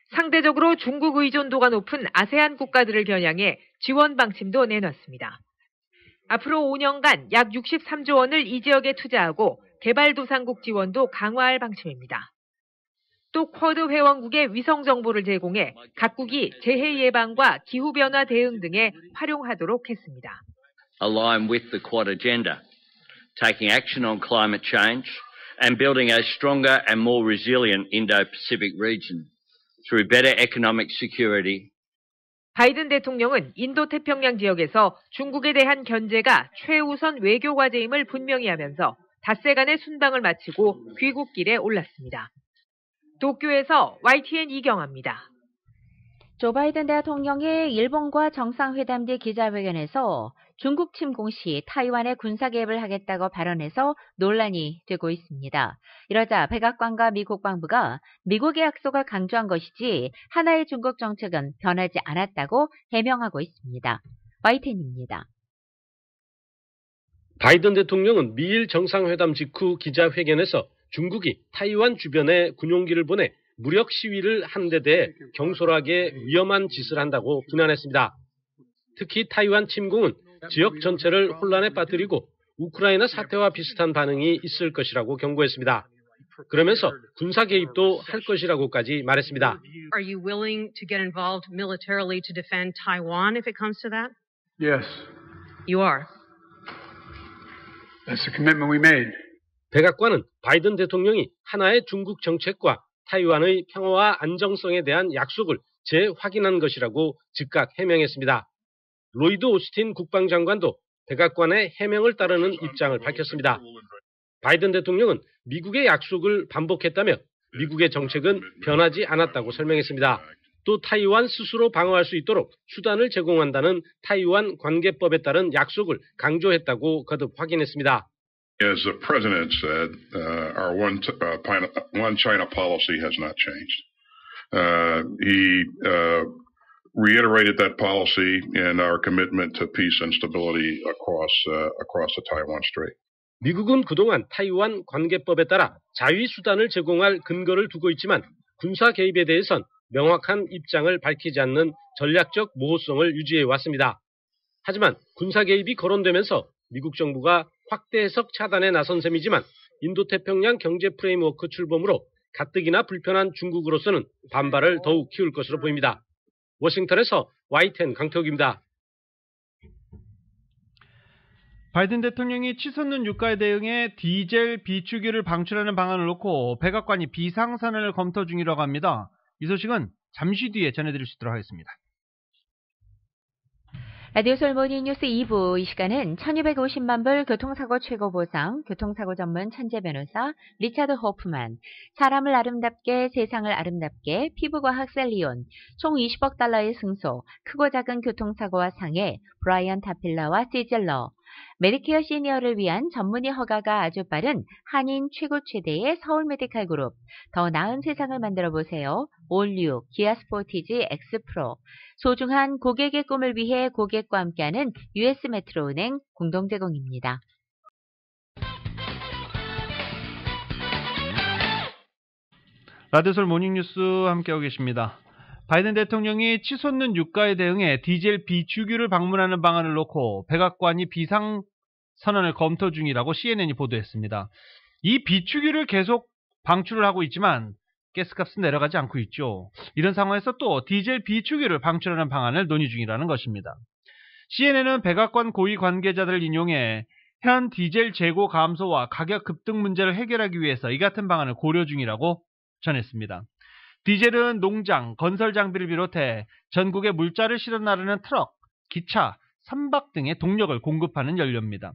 상대적으로 중국 의존도가 높은 아세안 국가들을 겨냥해 지원 방침도 내놨습니다. 앞으로 5년간 약 63조 원을 이 지역에 투자하고 개발도상국 지원도 강화할 방침입니다. 또 쿼드 회원국의 위성 정보를 제공해 각국이 재해 예방과 기후변화 대응 등에 활용하도록 했습니다. Align with the Quad agenda, taking action on climate change and building a stronger and more resilient Indo-Pacific region through better economic security. 바이든 대통령은 인도태평양 지역에서 중국에 대한 견제가 최우선 외교 과제임을 분명히 하면서 닷새 간의 순방을 마치고 귀국길에 올랐습니다. 도쿄에서 YTN 이경아입니다. 조 바이든 대통령이 일본과 정상회담 뒤 기자회견에서 중국 침공 시 타이완에 군사 개입을 하겠다고 발언해서 논란이 되고 있습니다. 이러자 백악관과 미국 방부가 미국의 약속을 강조한 것이지 하나의 중국 정책은 변하지 않았다고 해명하고 있습니다. YTN입니다. 바이든 대통령은 미일 정상회담 직후 기자회견에서 중국이 타이완 주변에 군용기를 보내 무력 시위를 한 데 대해 경솔하게 위험한 짓을 한다고 비난했습니다. 특히 타이완 침공은 지역 전체를 혼란에 빠뜨리고 우크라이나 사태와 비슷한 반응이 있을 것이라고 경고했습니다. 그러면서 군사 개입도 할 것이라고까지 말했습니다. Are you willing to get involved militarily to defend Taiwan if it comes to that? Yes, You are. that's the commitment we made. 백악관은 바이든 대통령이 하나의 중국 정책과 타이완의 평화와 안정성에 대한 약속을 재확인한 것이라고 즉각 해명했습니다. 로이드 오스틴 국방장관도 백악관의 해명을 따르는 입장을 밝혔습니다. 바이든 대통령은 미국의 약속을 반복했다며 미국의 정책은 변하지 않았다고 설명했습니다. 또 타이완 스스로 방어할 수 있도록 수단을 제공한다는 타이완 관계법에 따른 약속을 강조했다고 거듭 확인했습니다. As the president said, our one China policy has not changed. He reiterated that policy in our commitment to peace and stability across the Taiwan Strait. 미국은 그동안 타이완 관계법에 따라 자위 수단을 제공할 근거를 두고 있지만 군사 개입에 대해선 명확한 입장을 밝히지 않는 전략적 모호성을 유지해 왔습니다. 하지만 군사 개입이 거론되면서 미국 정부가 확대 해석 차단에 나선 셈이지만 인도태평양 경제 프레임워크 출범으로 가뜩이나 불편한 중국으로서는 반발을 더욱 키울 것으로 보입니다. 워싱턴에서 YTN 강태욱입니다. 바이든 대통령이 치솟는 유가에 대응해 디젤 비축유를 방출하는 방안을 놓고 백악관이 비상선언을 검토 중이라고 합니다. 이 소식은 잠시 뒤에 전해드릴 수 있도록 하겠습니다. 라디오 솔 모닝뉴스 2부 이 시간은 1250만 불 교통사고 최고 보상, 교통사고 전문 천재 변호사 리차드 호프만, 사람을 아름답게 세상을 아름답게 피부과학 셀리온, 총 20억 달러의 승소, 크고 작은 교통사고와 상해 브라이언 타필러와 시즐러, 메디케어 시니어를 위한 전문의 허가가 아주 빠른 한인 최고 최대의 서울 메디칼 그룹, 더 나은 세상을 만들어 보세요. 올뉴 기아 스포티지 X 프로, 소중한 고객의 꿈을 위해 고객과 함께하는 US 메트로은행 공동 제공입니다. 라디오솔 모닝뉴스 함께하고 계십니다. 바이든 대통령이 치솟는 유가에 대응해 디젤 비축유를 방문하는 방안을 놓고 백악관이 비상선언을 검토 중이라고 CNN이 보도했습니다. 이 비축유를 계속 방출을 하고 있지만 가스값은 내려가지 않고 있죠. 이런 상황에서 또 디젤 비축유를 방출하는 방안을 논의 중이라는 것입니다. CNN은 백악관 고위 관계자들을 인용해 현 디젤 재고 감소와 가격 급등 문제를 해결하기 위해서 이 같은 방안을 고려 중이라고 전했습니다. 디젤은 농장, 건설 장비를 비롯해 전국에 물자를 실어 나르는 트럭, 기차, 선박 등의 동력을 공급하는 연료입니다.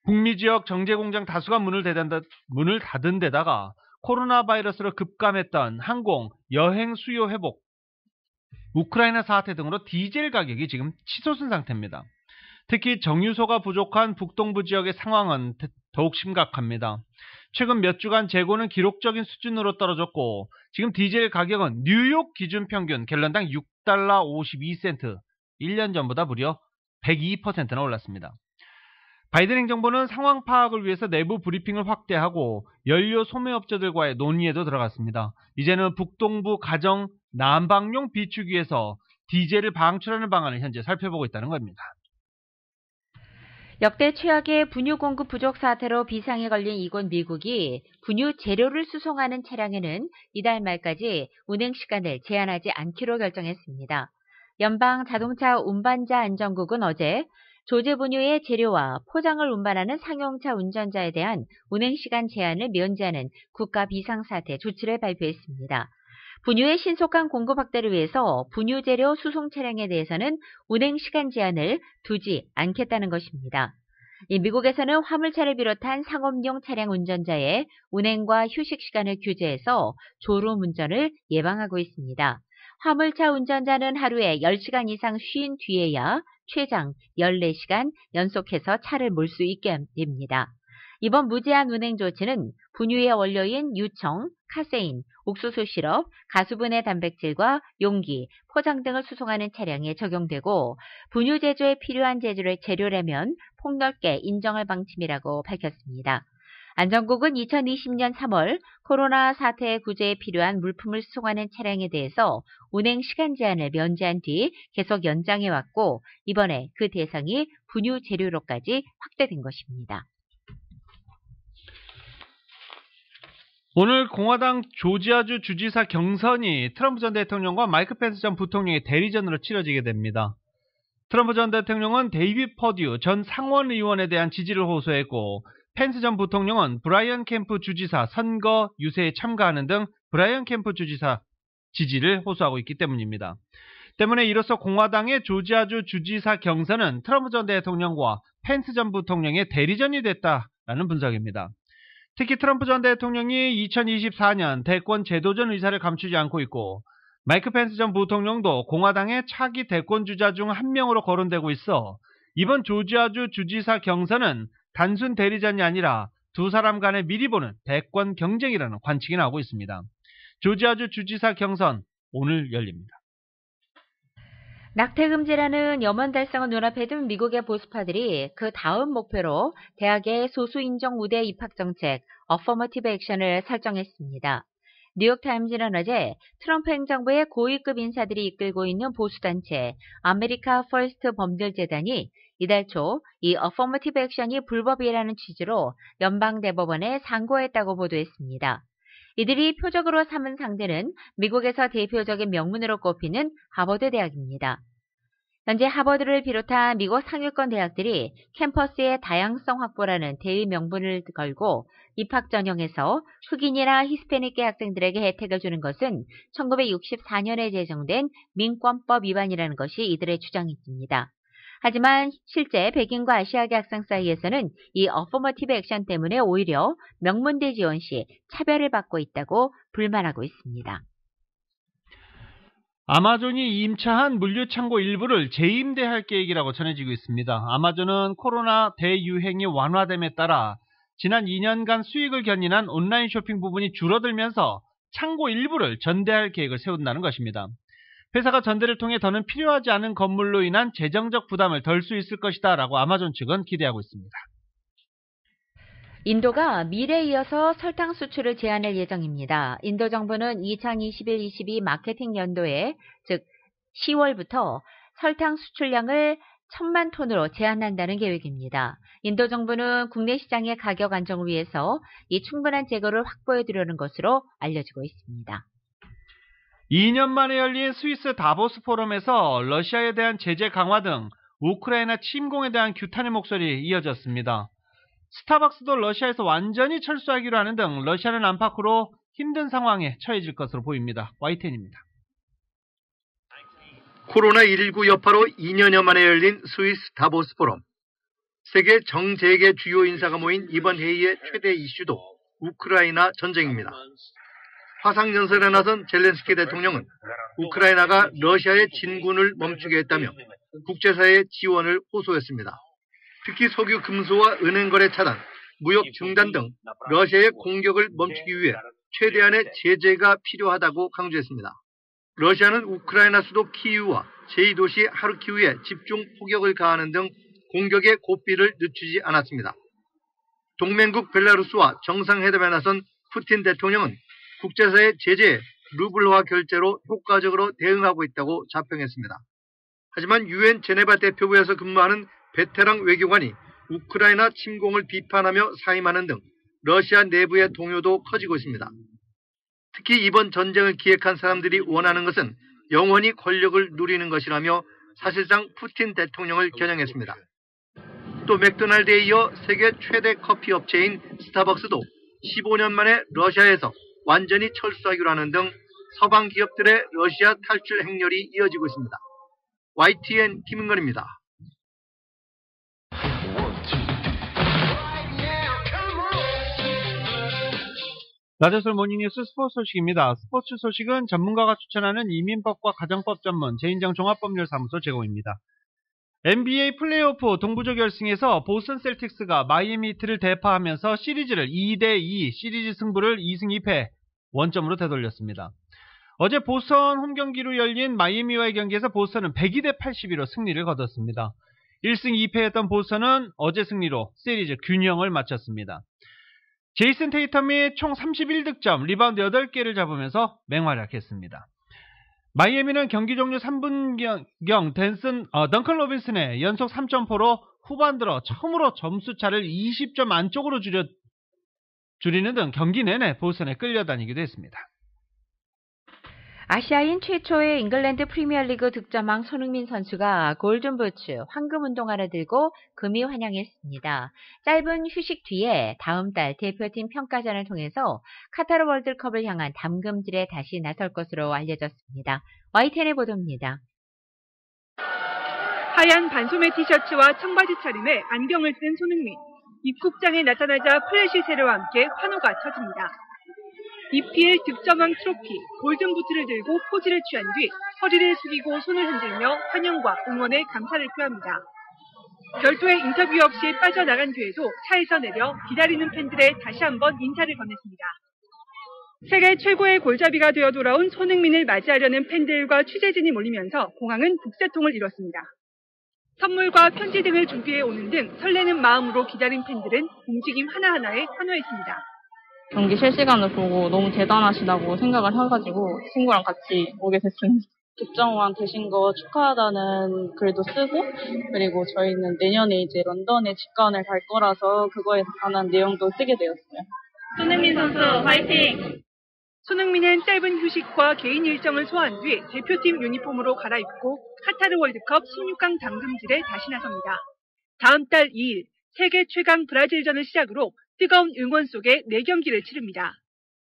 북미 지역 정제 공장 다수가 문을 닫은 데다가 코로나 바이러스로 급감했던 항공, 여행 수요 회복, 우크라이나 사태 등으로 디젤 가격이 지금 치솟은 상태입니다. 특히 정유소가 부족한 북동부 지역의 상황은 더욱 심각합니다. 최근 몇 주간 재고는 기록적인 수준으로 떨어졌고 지금 디젤 가격은 뉴욕 기준 평균 갤런당 6달러 52센트, 1년 전보다 무려 102%나 올랐습니다. 바이든 행정부는 상황 파악을 위해서 내부 브리핑을 확대하고 연료 소매업체들과의 논의에도 들어갔습니다. 이제는 북동부 가정 난방용 비축유에서 디젤을 방출하는 방안을 현재 살펴보고 있다는 겁니다. 역대 최악의 분유 공급 부족 사태로 비상에 걸린 이곳 미국이 분유 재료를 수송하는 차량에는 이달 말까지 운행 시간을 제한하지 않기로 결정했습니다. 연방 자동차 운반자 안전국은 어제 조제 분유의 재료와 포장을 운반하는 상용차 운전자에 대한 운행 시간 제한을 면제하는 국가 비상사태 조치를 발표했습니다. 분유의 신속한 공급 확대를 위해서 분유 재료 수송 차량에 대해서는 운행 시간 제한을 두지 않겠다는 것입니다. 미국에서는 화물차를 비롯한 상업용 차량 운전자의 운행과 휴식 시간을 규제해서 졸음 운전을 예방하고 있습니다. 화물차 운전자는 하루에 10시간 이상 쉰 뒤에야 최장 14시간 연속해서 차를 몰 수 있게 됩니다. 이번 무제한 운행 조치는 분유의 원료인 유청, 카세인, 옥수수 시럽, 가수분해 단백질과 용기, 포장 등을 수송하는 차량에 적용되고 분유 제조에 필요한 재료라면 폭넓게 인정할 방침이라고 밝혔습니다. 안전국은 2020년 3월 코로나 사태 구제에 필요한 물품을 수송하는 차량에 대해서 운행 시간 제한을 면제한 뒤 계속 연장해왔고 이번에 그 대상이 분유 재료로까지 확대된 것입니다. 오늘 공화당 조지아주 주지사 경선이 트럼프 전 대통령과 마이크 펜스 전 부통령의 대리전으로 치러지게 됩니다. 트럼프 전 대통령은 데이빗 퍼듀 전 상원 의원에 대한 지지를 호소했고 펜스 전 부통령은 브라이언 캠프 주지사 선거 유세에 참가하는 등 브라이언 캠프 주지사 지지를 호소하고 있기 때문입니다. 때문에 이로써 공화당의 조지아주 주지사 경선은 트럼프 전 대통령과 펜스 전 부통령의 대리전이 됐다라는 분석입니다. 특히 트럼프 전 대통령이 2024년 대권 재도전 의사를 감추지 않고 있고 마이크 펜스 전 부통령도 공화당의 차기 대권 주자 중 한 명으로 거론되고 있어 이번 조지아주 주지사 경선은 단순 대리전이 아니라 두 사람 간에 미리 보는 대권 경쟁이라는 관측이 나오고 있습니다. 조지아주 주지사 경선 오늘 열립니다. 낙태금지라는 염원 달성을 눈앞에 둔 미국의 보수파들이 그 다음 목표로 대학의 소수인종 우대 입학 정책 어퍼머티브 액션을 설정했습니다. 뉴욕타임즈는 어제 트럼프 행정부의 고위급 인사들이 이끌고 있는 보수단체 아메리카 퍼스트 법률재단이 이달 초 이 어퍼머티브 액션이 불법이라는 취지로 연방대법원에 상고했다고 보도했습니다. 이들이 표적으로 삼은 상대는 미국에서 대표적인 명문으로 꼽히는 하버드 대학입니다. 현재 하버드를 비롯한 미국 상위권 대학들이 캠퍼스의 다양성 확보라는 대의 명분을 걸고 입학 전형에서 흑인이나 히스패닉계 학생들에게 혜택을 주는 것은 1964년에 제정된 민권법 위반이라는 것이 이들의 주장입니다. 하지만 실제 백인과 아시아계 학생 사이에서는 이 어퍼머티브 액션 때문에 오히려 명문대 지원 시 차별을 받고 있다고 불만하고 있습니다. 아마존이 임차한 물류창고 일부를 재임대할 계획이라고 전해지고 있습니다. 아마존은 코로나 대유행이 완화됨에 따라 지난 2년간 수익을 견인한 온라인 쇼핑 부분이 줄어들면서 창고 일부를 전대할 계획을 세운다는 것입니다. 회사가 전대를 통해 더는 필요하지 않은 건물로 인한 재정적 부담을 덜 수 있을 것이다 라고 아마존 측은 기대하고 있습니다. 인도가 밀에 이어서 설탕 수출을 제한할 예정입니다. 인도 정부는 2021-22 마케팅 연도에 즉 10월부터 설탕 수출량을 1,000만 톤으로 제한한다는 계획입니다. 인도 정부는 국내 시장의 가격 안정을 위해서 이 충분한 재고를 확보해두려는 것으로 알려지고 있습니다. 2년 만에 열린 스위스 다보스 포럼에서 러시아에 대한 제재 강화 등 우크라이나 침공에 대한 규탄의 목소리 이어졌습니다. 스타벅스도 러시아에서 완전히 철수하기로 하는 등 러시아는 안팎으로 힘든 상황에 처해질 것으로 보입니다. YTN입니다. 코로나19 여파로 2년여 만에 열린 스위스 다보스 포럼. 세계 정재계 주요 인사가 모인 이번 회의의 최대 이슈도 우크라이나 전쟁입니다. 화상연설에 나선 젤렌스키 대통령은 우크라이나가 러시아의 진군을 멈추게 했다며 국제사회의 지원을 호소했습니다. 특히 석유 금수와 은행 거래 차단, 무역 중단 등 러시아의 공격을 멈추기 위해 최대한의 제재가 필요하다고 강조했습니다. 러시아는 우크라이나 수도 키이우와 제2도시 하르키우에 집중 포격을 가하는 등 공격의 고삐를 늦추지 않았습니다. 동맹국 벨라루스와 정상회담에 나선 푸틴 대통령은 국제사회 제재에 루블화 결제로 효과적으로 대응하고 있다고 자평했습니다. 하지만 유엔 제네바 대표부에서 근무하는 베테랑 외교관이 우크라이나 침공을 비판하며 사임하는 등 러시아 내부의 동요도 커지고 있습니다. 특히 이번 전쟁을 기획한 사람들이 원하는 것은 영원히 권력을 누리는 것이라며 사실상 푸틴 대통령을 겨냥했습니다. 또 맥도날드에 이어 세계 최대 커피 업체인 스타벅스도 15년 만에 러시아에서 완전히 철수하기로 하는 등 서방 기업들의 러시아 탈출 행렬이 이어지고 있습니다. YTN 김은건입니다. 라디오솔 모닝뉴스 스포츠 소식입니다. 스포츠 소식은 전문가가 추천하는 이민법과 가정법 전문 제인정 종합법률사무소 제공입니다. NBA 플레이오프 동부조 결승에서 보스턴 셀틱스가 마이애미 히트를 대파하면서 시리즈를 2대2 시리즈 승부를 2승 2패 원점으로 되돌렸습니다. 어제 보스턴 홈경기로 열린 마이애미와의 경기에서 보스턴은 102대 82로 승리를 거뒀습니다. 1승 2패였던 보스턴은 어제 승리로 시리즈 균형을 맞췄습니다. 제이슨 테이텀이 총 31득점, 리바운드 8개를 잡으면서 맹활약했습니다. 마이애미는 경기 종료 3분경 덩컨 로빈슨의 연속 3점포로 후반 들어 처음으로 점수차를 20점 안쪽으로 줄이는 등 경기 내내 보스턴에 끌려다니기도 했습니다. 아시아인 최초의 잉글랜드 프리미어리그 득점왕 손흥민 선수가 골든부츠 황금 운동화를 들고 금이 환영했습니다. 짧은 휴식 뒤에 다음 달 대표팀 평가전을 통해서 카타르 월드컵을 향한 담금질에 다시 나설 것으로 알려졌습니다. YTN의 보도입니다. 하얀 반소매 티셔츠와 청바지 차림에 안경을 쓴 손흥민. 입국장에 나타나자 플래시 세례와 함께 환호가 터집니다. EPL 득점왕 트로피, 골든부트를 들고 포즈를 취한 뒤 허리를 숙이고 손을 흔들며 환영과 응원의 감사를 표합니다. 별도의 인터뷰 없이 빠져나간 뒤에도 차에서 내려 기다리는 팬들에 다시 한번 인사를 건넸습니다. 세계 최고의 골잡이가 되어 돌아온 손흥민을 맞이하려는 팬들과 취재진이 몰리면서 공항은 북새통을 이뤘습니다. 선물과 편지 등을 준비해 오는 등 설레는 마음으로 기다린 팬들은 움직임 하나하나에 환호했습니다. 경기 실시간을 보고 너무 대단하시다고 생각을 해가지고 친구랑 같이 오게 됐습니다. 득점왕 되신 거 축하하다는 글도 쓰고, 그리고 저희는 내년에 이제 런던에 직관을 갈 거라서 그거에 관한 내용도 쓰게 되었어요. 손흥민 선수 화이팅! 손흥민은 짧은 휴식과 개인 일정을 소화한 뒤 대표팀 유니폼으로 갈아입고 카타르 월드컵 16강 담금질에 다시 나섭니다. 다음 달 2일 세계 최강 브라질전을 시작으로 뜨거운 응원 속에 4경기를 치릅니다.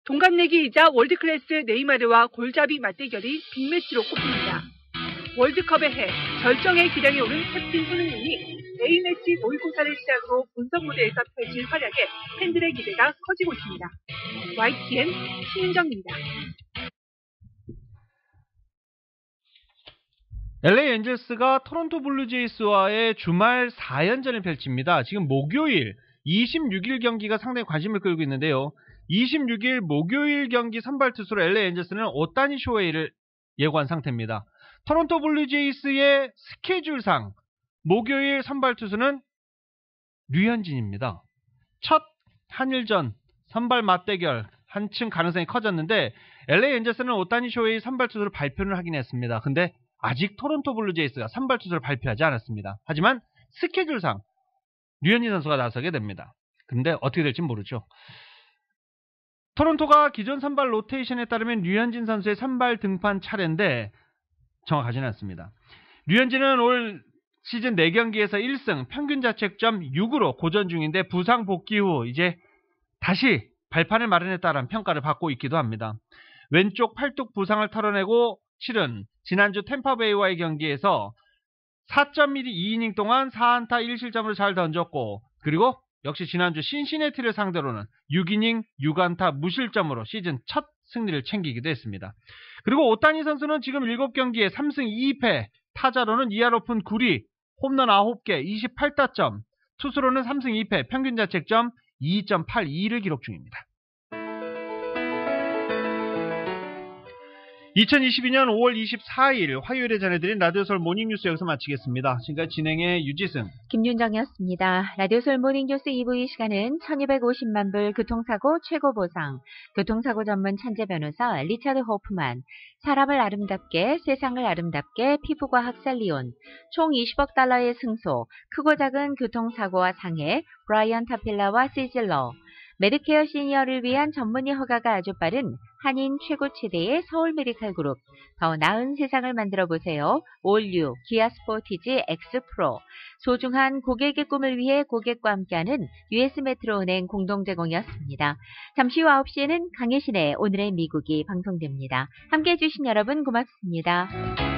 동갑내기이자 월드클래스 네이마르와 골잡이 맞대결이 빅매치로 꼽힙니다. 월드컵의 해, 절정의 기량에 오른 캡틴 손흥민이 A매치 모의고사를 시작으로 본선 무대에서 펼칠 활약에 팬들의 기대가 커지고 있습니다. YTN 신은정입니다. LA 엔젤스가 토론토 블루제이스와의 주말 4연전을 펼칩니다. 지금 목요일 26일 경기가 상당히 관심을 끌고 있는데요. 26일 목요일 경기 선발 투수로 LA 엔젤스는 오타니 쇼헤이를 예고한 상태입니다. 토론토 블루제이스의 스케줄상 목요일 선발 투수는 류현진입니다. 첫 한일전 선발 맞대결 한층 가능성이 커졌는데 LA 엔젤스는 오타니 쇼헤이 선발 투수로 발표를 하긴 했습니다. 근데 아직 토론토 블루제이스가 선발 투수를 발표하지 않았습니다. 하지만 스케줄상 류현진 선수가 나서게 됩니다. 근데 어떻게 될지 모르죠. 토론토가 기존 선발 로테이션에 따르면 류현진 선수의 선발 등판 차례인데 정확하지는 않습니다. 류현진은 올 시즌 4경기에서 1승, 평균 자책점 6으로 고전 중인데 부상 복귀 후 이제 다시 발판을 마련했다는 평가를 받고 있기도 합니다. 왼쪽 팔뚝 부상을 털어내고 치른 지난주 템파베이와의 경기에서 4.2이닝 동안 4안타 1실점으로 잘 던졌고, 그리고 역시 지난주 신시내티를 상대로는 6이닝 6안타 무실점으로 시즌 첫 승리를 챙기기도 했습니다. 그리고 오타니 선수는 지금 7경기에 3승 2패, 타자로는 2할 오픈 9리, 홈런 9개, 28타점, 투수로는 3승 2패, 평균 자책점 2.82를 기록 중입니다. 2022년 5월 24일 화요일에 전해드린 라디오서울 모닝뉴스 여기서 마치겠습니다. 지금까지 진행의 유지승, 김윤정이었습니다. 라디오서울 모닝뉴스 2부 이 시간은 1250만 불 교통사고 최고 보상, 교통사고 전문 천재 변호사 리차드 호프만, 사람을 아름답게 세상을 아름답게 피부과학 살리온, 총 20억 달러의 승소, 크고 작은 교통사고와 상해 브라이언 타필라와 시즐러, 메드케어 시니어를 위한 전문의 허가가 아주 빠른 한인 최고 최대의 서울 메디칼 그룹, 더 나은 세상을 만들어 보세요. 올류 기아 스포티지 X 프로, 소중한 고객의 꿈을 위해 고객과 함께하는 US 메트로은행 공동 제공이었습니다. 잠시 후 9시에는 강혜신의 오늘의 미국이 방송됩니다. 함께해 주신 여러분 고맙습니다.